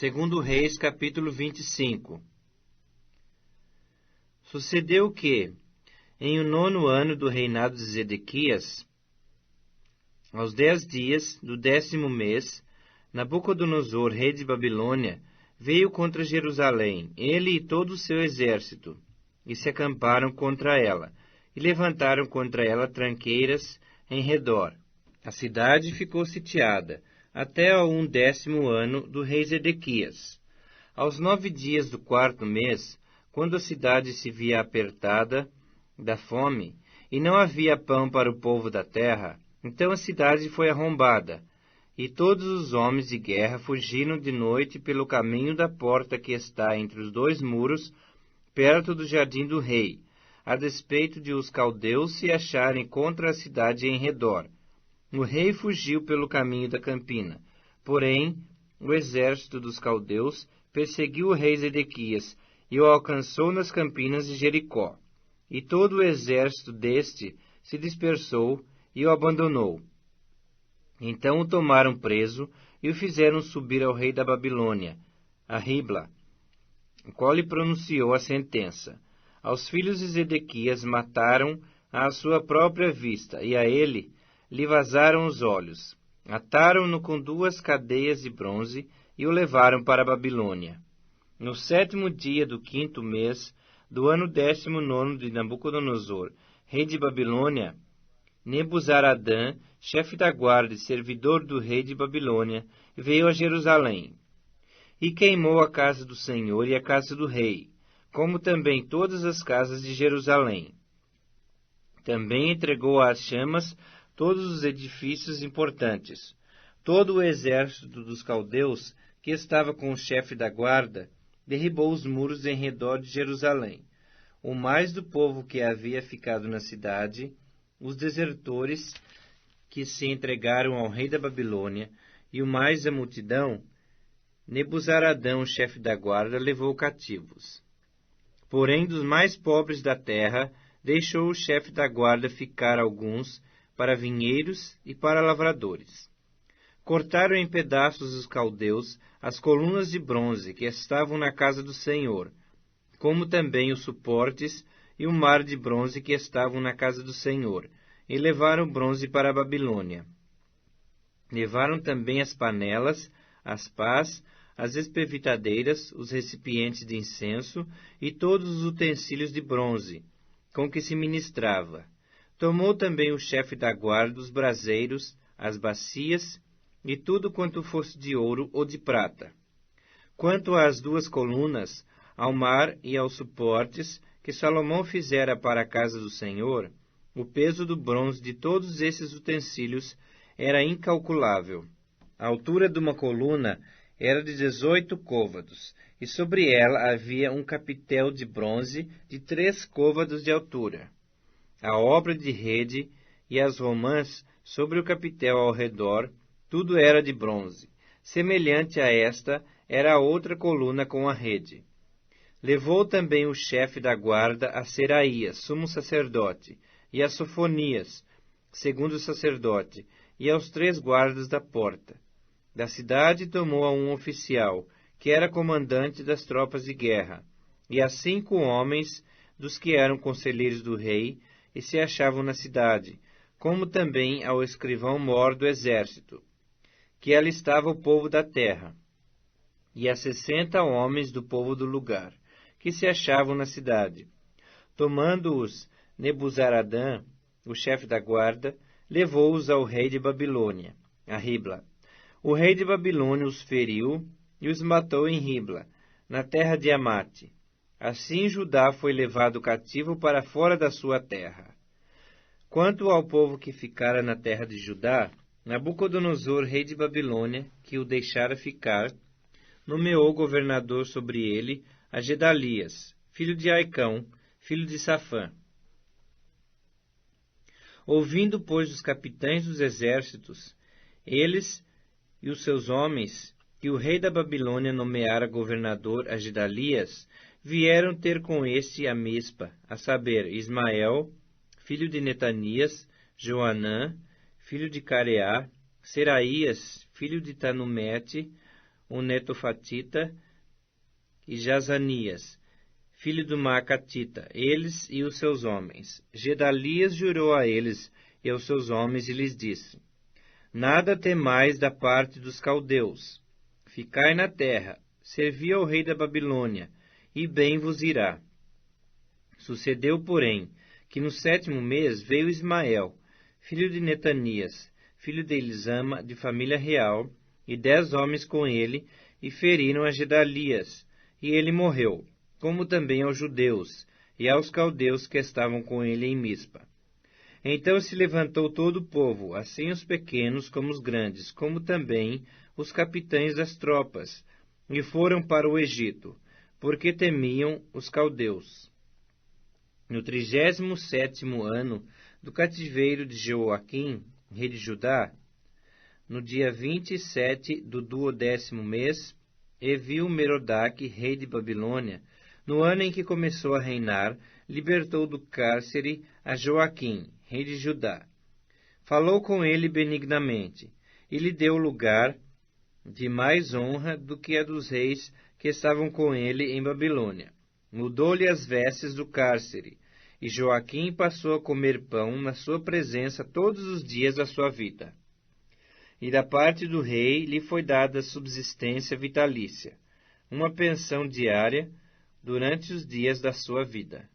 Segundo Reis, capítulo 25. Sucedeu que, em o 9º ano do reinado de Zedequias, aos 10 dias do 10º mês, Nabucodonosor, rei de Babilônia, veio contra Jerusalém, ele e todo o seu exército, e se acamparam contra ela, e levantaram contra ela tranqueiras em redor. A cidade ficou sitiada, até ao 10º ano do rei Zedequias. Aos 9 dias do 4º mês, quando a cidade se via apertada da fome, e não havia pão para o povo da terra, então a cidade foi arrombada, e todos os homens de guerra fugiram de noite pelo caminho da porta que está entre os 2 muros, perto do jardim do rei, a despeito de os caldeus se acharem contra a cidade em redor. O rei fugiu pelo caminho da campina. Porém, o exército dos caldeus perseguiu o rei Zedequias e o alcançou nas campinas de Jericó. E todo o exército deste se dispersou e o abandonou. Então o tomaram preso e o fizeram subir ao rei da Babilônia, a Ribla, o qual lhe pronunciou a sentença. Aos filhos de Zedequias mataram à sua própria vista, e a ele lhe vazaram os olhos. Ataram-no com 2 cadeias de bronze e o levaram para a Babilônia. No 7º dia do 5º mês do ano 19º de Nabucodonosor, rei de Babilônia, Nebuzaradã, chefe da guarda e servidor do rei de Babilônia, veio a Jerusalém e queimou a casa do Senhor e a casa do rei, como também todas as casas de Jerusalém. Também entregou às chamas todos os edifícios importantes. Todo o exército dos caldeus, que estava com o chefe da guarda, derribou os muros em redor de Jerusalém. O mais do povo que havia ficado na cidade, os desertores que se entregaram ao rei da Babilônia, e o mais da multidão, Nebuzaradão, chefe da guarda, levou cativos. Porém, dos mais pobres da terra, deixou o chefe da guarda ficar alguns para vinheiros e para lavradores. Cortaram em pedaços os caldeus as colunas de bronze que estavam na casa do Senhor, como também os suportes e o mar de bronze que estavam na casa do Senhor, e levaram o bronze para a Babilônia. Levaram também as panelas, as pás, as espevitadeiras, os recipientes de incenso e todos os utensílios de bronze, com que se ministrava. Tomou também o chefe da guarda os braseiros, as bacias e tudo quanto fosse de ouro ou de prata. Quanto às 2 colunas, ao mar e aos suportes que Salomão fizera para a casa do Senhor, o peso do bronze de todos esses utensílios era incalculável. A altura de uma coluna era de 18 côvados, e sobre ela havia um capitel de bronze de 3 côvados de altura. A obra de rede e as romãs sobre o capitel ao redor, tudo era de bronze. Semelhante a esta era a outra coluna com a rede. Levou também o chefe da guarda a Seraías, sumo sacerdote, e a Sofonias, segundo sacerdote, e aos 3 guardas da porta. Da cidade tomou a um oficial, que era comandante das tropas de guerra, e a 5 homens dos que eram conselheiros do rei, e se achavam na cidade, como também ao escrivão-mor do exército, que ali estava o povo da terra, e a 60 homens do povo do lugar, que se achavam na cidade. Tomando-os Nebuzaradã, o chefe da guarda, levou-os ao rei de Babilônia, a Ribla. O rei de Babilônia os feriu e os matou em Ribla, na terra de Amate. Assim Judá foi levado cativo para fora da sua terra. Quanto ao povo que ficara na terra de Judá, Nabucodonosor, rei de Babilônia, que o deixara ficar, nomeou governador sobre ele a Gedalias, filho de Aicão, filho de Safã. Ouvindo, pois, os capitães dos exércitos, eles e os seus homens, que o rei da Babilônia nomeara governador a Gedalias, vieram ter com este a Mispa, a saber, Ismael, filho de Netanias, Joanã, filho de Careá, Seraías, filho de Tanumete, o netofatita, e Jazanias, filho do Maacatita, eles e os seus homens. Gedalias jurou a eles e aos seus homens e lhes disse: Nada temais da parte dos caldeus. Ficai na terra, servi ao rei da Babilônia, e bem vos irá. Sucedeu, porém, que no 7º mês veio Ismael, filho de Netanias, filho de Elisama, de família real, e 10 homens com ele, e feriram a Gedalias, e ele morreu, como também aos judeus, e aos caldeus que estavam com ele em Mispa. Então se levantou todo o povo, assim os pequenos como os grandes, como também os capitães das tropas, e foram para o Egito, porque temiam os caldeus. No 37º ano do cativeiro de Jeoaquim, rei de Judá, no dia 27 do 12º mês, Evil-Merodach, rei de Babilônia, no ano em que começou a reinar, libertou do cárcere a Joaquim, rei de Judá. Falou com ele benignamente, e lhe deu lugar de mais honra do que a dos reis que estavam com ele em Babilônia. Mudou-lhe as vestes do cárcere, e Joaquim passou a comer pão na sua presença todos os dias da sua vida. E da parte do rei lhe foi dada subsistência vitalícia, uma pensão diária durante os dias da sua vida.